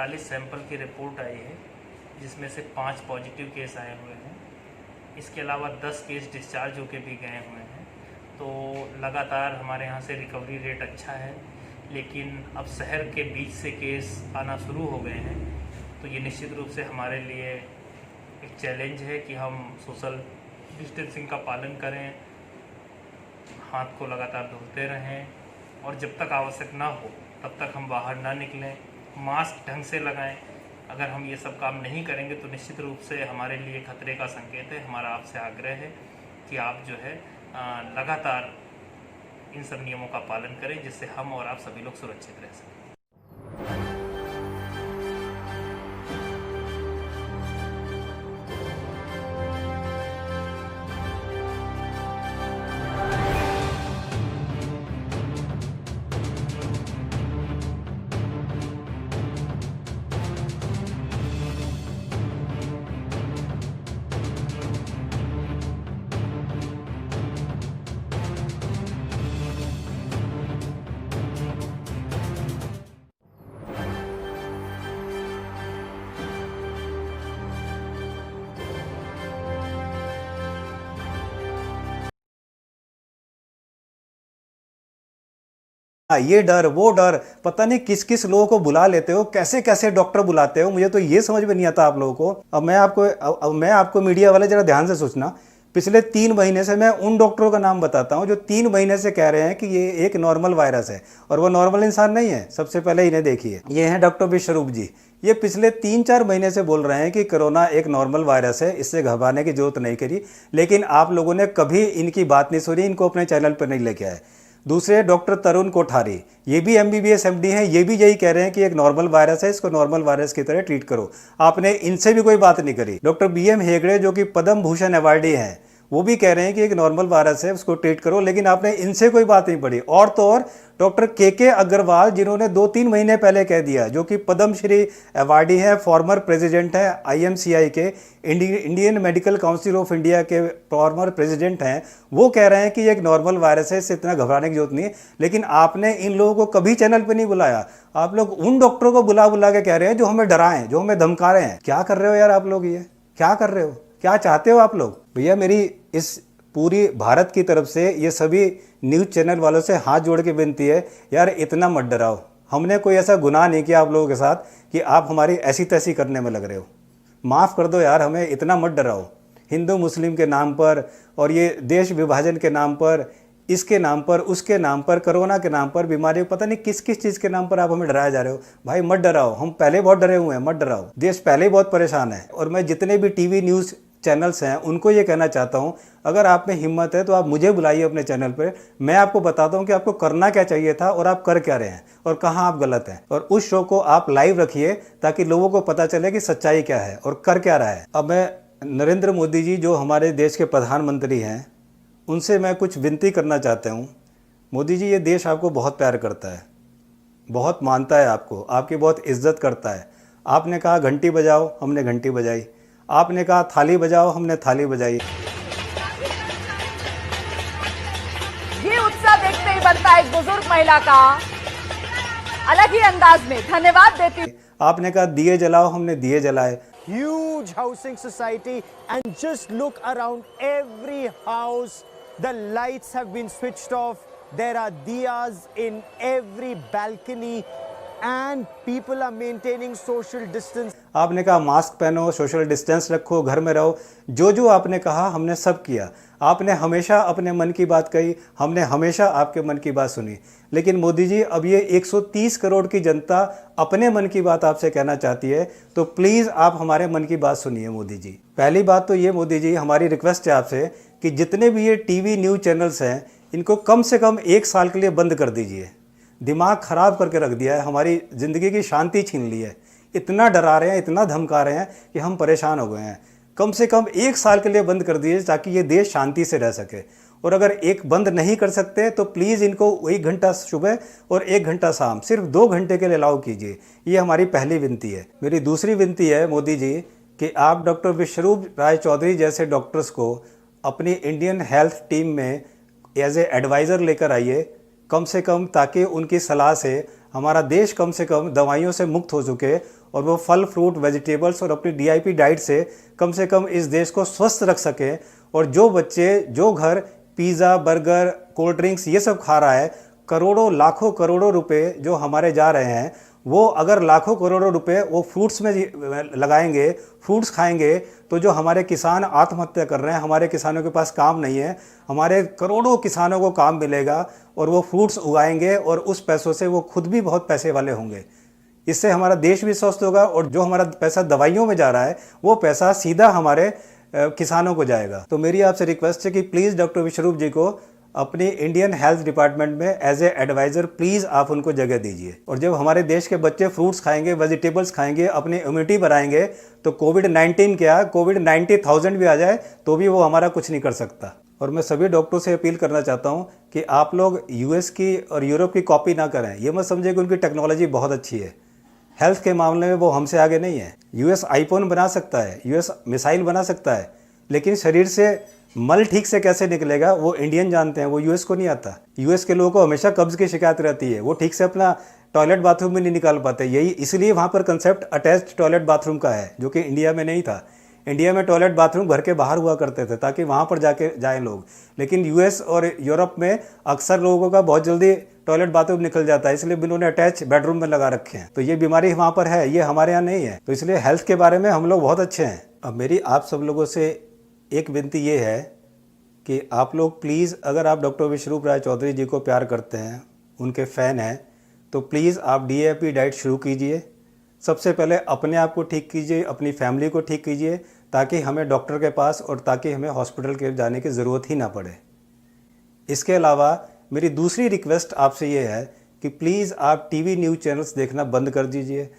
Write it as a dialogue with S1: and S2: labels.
S1: 45 sample की report आई है, जिसमें से 5 पॉजिटिव केस आए हुए हैं। इसके अलावा 10 केस डिस्चार्ज होके भी गए हुए हैं। तो लगातार हमारे यहाँ से रिकवरी रेट अच्छा है, लेकिन अब शहर के बीच से केस आना शुरू हो गए हैं। तो ये निश्चित रूप से हमारे लिए एक चैलेंज है कि हम सोशल डिस्टेंसिंग का पालन करें, हाथ को लगातार धोते रहें, और जब तक आवश्यक ना हो तब तक हम बाहर ना निकलें, मास्क ढंग से लगाएं। अगर हम ये सब काम नहीं करेंगे तो निश्चित रूप से हमारे लिए खतरे का संकेत है। हमारा आपसे आग्रह है कि आप जो है लगातार इन सब नियमों का पालन करें, जिससे हम और आप सभी लोग सुरक्षित रह सकें।
S2: ये डर वो डर, पता नहीं किस किस लोगों को बुला लेते हो, कैसे कैसे डॉक्टर बुलाते हो, मुझे तो ये समझ में नहीं आता आप लोगों को। अब मैं आपको मीडिया वाले जरा ध्यान से सोचना, पिछले 3 महीने से मैं उन डॉक्टरों का नाम बताता हूं जो 3 महीने से कह रहे हैं कि ये एक नॉर्मल वायरस है, और वो नॉर्मल इंसान नहीं है। सबसे पहले इन्हें देखिए, ये हैं डॉक्टर विश्वरूप जी। ये पिछले 3-4 महीने से बोल रहे हैं कि कोरोना एक नॉर्मल वायरस है, इससे घबराने की जरूरत नहीं करी, लेकिन आप लोगों ने कभी इनकी बात नहीं सुनी, इनको अपने चैनल पर नहीं लेके आए। दूसरे डॉक्टर तरुण कोठारी, ये भी MBBS MD हैं, ये भी यही कह रहे हैं कि एक नॉर्मल वायरस है, इसको नॉर्मल वायरस की तरह ट्रीट करो। आपने इनसे भी कोई बात नहीं करी। डॉक्टर BM हेगड़े जो कि पद्म भूषण अवार्डी हैं, वो भी कह रहे हैं कि एक नॉर्मल वायरस है, उसको ट्रीट करो, लेकिन आपने इनसे कोई बात नहीं पड़ी। और तो और डॉक्टर KK अग्रवाल, जिन्होंने 2-3 महीने पहले कह दिया, जो कि पद्मश्री अवार्डी हैं, फॉर्मर प्रेसिडेंट हैं IMCI के, Indian medical council of India के फॉर्मर प्रेसिडेंट हैं, वो कह रहे हैं कि ये एक नॉर्मल वायरस है, इससे इतना घबराने की जरूरत नहीं है। लेकिन आपने इन लोगों को कभी चैनल पर नहीं बुलाया। आप लोग उन डॉक्टरों को बुला बुला के कह रहे हैं जो हमें डराएं, जो हमें धमका रहे हैं। क्या कर रहे हो यार आप लोग, ये क्या कर रहे हो, क्या चाहते हो आप लोग? भैया मेरी इस पूरी भारत की तरफ से ये सभी न्यूज़ चैनल वालों से हाथ जोड़ के विनती है, यार इतना मत डराओ। हमने कोई ऐसा गुनाह नहीं किया आप लोगों के साथ कि आप हमारी ऐसी तैसी करने में लग रहे हो। माफ़ कर दो यार, हमें इतना मत डराओ। हिंदू मुस्लिम के नाम पर, और ये देश विभाजन के नाम पर, इसके नाम पर, उसके नाम पर, कोरोना के नाम पर, बीमारी, पता नहीं किस किस चीज़ के नाम पर आप हमें डराया जा रहे हो। भाई मत डराओ, हम पहले बहुत डरे हुए हैं, मत डराओ। देश पहले ही बहुत परेशान है। और मैं जितने भी TV न्यूज़ चैनल्स हैं उनको ये कहना चाहता हूं, अगर आप में हिम्मत है तो आप मुझे बुलाइए अपने चैनल पे, मैं आपको बताता हूं कि आपको करना क्या चाहिए था और आप कर क्या रहे हैं और कहां आप गलत हैं। और उस शो को आप लाइव रखिए ताकि लोगों को पता चले कि सच्चाई क्या है और कर क्या रहा है। अब मैं नरेंद्र मोदी जी जो हमारे देश के प्रधानमंत्री हैं, उनसे मैं कुछ विनती करना चाहता हूँ। मोदी जी, ये देश आपको बहुत प्यार करता है, बहुत मानता है आपको, आपकी बहुत इज्जत करता है। आपने कहा घंटी बजाओ, हमने घंटी बजाई। आपने कहा थाली बजाओ, हमने थाली बजाई।
S3: ये उत्साह देखते ही बनता है एक बुजुर्ग महिला का अलग ही अंदाज में धन्यवाद देती।
S2: आपने कहा दिए जलाओ, हमने दिए जलाए।
S4: Huge housing society, and just look around every house, the lights have been switched off, there are diyas in every balcony, and people are maintaining social distance.
S2: आपने कहा मास्क पहनो, सोशल डिस्टेंस रखो, घर में रहो। जो जो आपने कहा हमने सब किया। आपने हमेशा अपने मन की बात कही, हमने हमेशा आपके मन की बात सुनी। लेकिन मोदी जी, अब ये 130 करोड़ की जनता अपने मन की बात आपसे कहना चाहती है, तो प्लीज़ आप हमारे मन की बात सुनिए मोदी जी। पहली बात तो ये मोदी जी, हमारी रिक्वेस्ट है आपसे कि जितने भी ये TV न्यूज़ चैनल्स हैं, इनको कम से कम 1 साल के लिए बंद कर दीजिए। दिमाग ख़राब करके रख दिया है, हमारी ज़िंदगी की शांति छीन ली है। इतना डरा रहे हैं, इतना धमका रहे हैं कि हम परेशान हो गए हैं। कम से कम 1 साल के लिए बंद कर दीजिए ताकि ये देश शांति से रह सके। और अगर एक बंद नहीं कर सकते तो प्लीज़ इनको 1 घंटा सुबह और 1 घंटा शाम, सिर्फ 2 घंटे के लिए अलाउ कीजिए। ये हमारी पहली विनती है। मेरी दूसरी विनती है मोदी जी कि आप डॉक्टर विश्वरूप राय चौधरी जैसे डॉक्टर्स को अपनी इंडियन हेल्थ टीम में एज ए एडवाइज़र लेकर आइए, कम से कम, ताकि उनकी सलाह से हमारा देश कम से कम दवाइयों से मुक्त हो चुके और वो फल फ्रूट वेजिटेबल्स और अपनी DIP डाइट से कम इस देश को स्वस्थ रख सकें। और जो बच्चे जो घर पिज़्ज़ा बर्गर कोल्ड ड्रिंक्स ये सब खा रहा है, करोड़ों लाखों करोड़ों रुपए जो हमारे जा रहे हैं, वो अगर लाखों करोड़ों रुपए वो फ्रूट्स में लगाएंगे, फ्रूट्स खाएंगे, तो जो हमारे किसान आत्महत्या कर रहे हैं, हमारे किसानों के पास काम नहीं है, हमारे करोड़ों किसानों को काम मिलेगा और वो फ्रूट्स उगाएंगे और उस पैसों से वो खुद भी बहुत पैसे वाले होंगे। इससे हमारा देश भी स्वस्थ होगा और जो हमारा पैसा दवाइयों में जा रहा है वो पैसा सीधा हमारे किसानों को जाएगा। तो मेरी आपसे रिक्वेस्ट है कि प्लीज़ डॉक्टर विश्वरूप जी को अपनी इंडियन हेल्थ डिपार्टमेंट में एज ए एडवाइज़र प्लीज़ आप उनको जगह दीजिए। और जब हमारे देश के बच्चे फ्रूट्स खाएंगे, वेजिटेबल्स खाएंगे, अपनी इम्यूनिटी बढ़ाएंगे, तो कोविड-19 क्या, कोविड-90,000 भी आ जाए तो भी वो हमारा कुछ नहीं कर सकता। और मैं सभी डॉक्टरों से अपील करना चाहता हूँ कि आप लोग US की और यूरोप की कॉपी ना करें। ये मत समझे कि उनकी टेक्नोलॉजी बहुत अच्छी है, हेल्थ के मामले में वो हमसे आगे नहीं है। US आईफोन बना सकता है, US मिसाइल बना सकता है, लेकिन शरीर से मल ठीक से कैसे निकलेगा वो इंडियन जानते हैं, वो US को नहीं आता। US के लोगों को हमेशा कब्ज की शिकायत रहती है, वो ठीक से अपना टॉयलेट बाथरूम भी नहीं निकाल पाते। यही इसलिए वहाँ पर कंसेप्ट अटैच्ड टॉयलेट बाथरूम का है, जो कि इंडिया में नहीं था। इंडिया में टॉयलेट बाथरूम घर के बाहर हुआ करते थे ताकि वहाँ पर जाके जाएं लोग, लेकिन US और यूरोप में अक्सर लोगों का बहुत जल्दी टॉयलेट बाथरूम निकल जाता है, इसलिए इन्होंने अटैच बेडरूम में लगा रखे हैं। तो ये बीमारी वहाँ पर है, ये हमारे यहाँ नहीं है। तो इसलिए हेल्थ के बारे में हम लोग बहुत अच्छे हैं। अब मेरी आप सब लोगों से एक विनती ये है कि आप लोग प्लीज़, अगर आप डॉक्टर विश्वरूप राय चौधरी जी को प्यार करते हैं, उनके फ़ैन हैं, तो प्लीज़ आप DIP डाइट शुरू कीजिए। सबसे पहले अपने आप को ठीक कीजिए, अपनी फैमिली को ठीक कीजिए, ताकि हमें डॉक्टर के पास और ताकि हमें हॉस्पिटल के जाने की ज़रूरत ही ना पड़े। इसके अलावा मेरी दूसरी रिक्वेस्ट आपसे ये है कि प्लीज़ आप TV न्यूज़ चैनल्स देखना बंद कर दीजिए।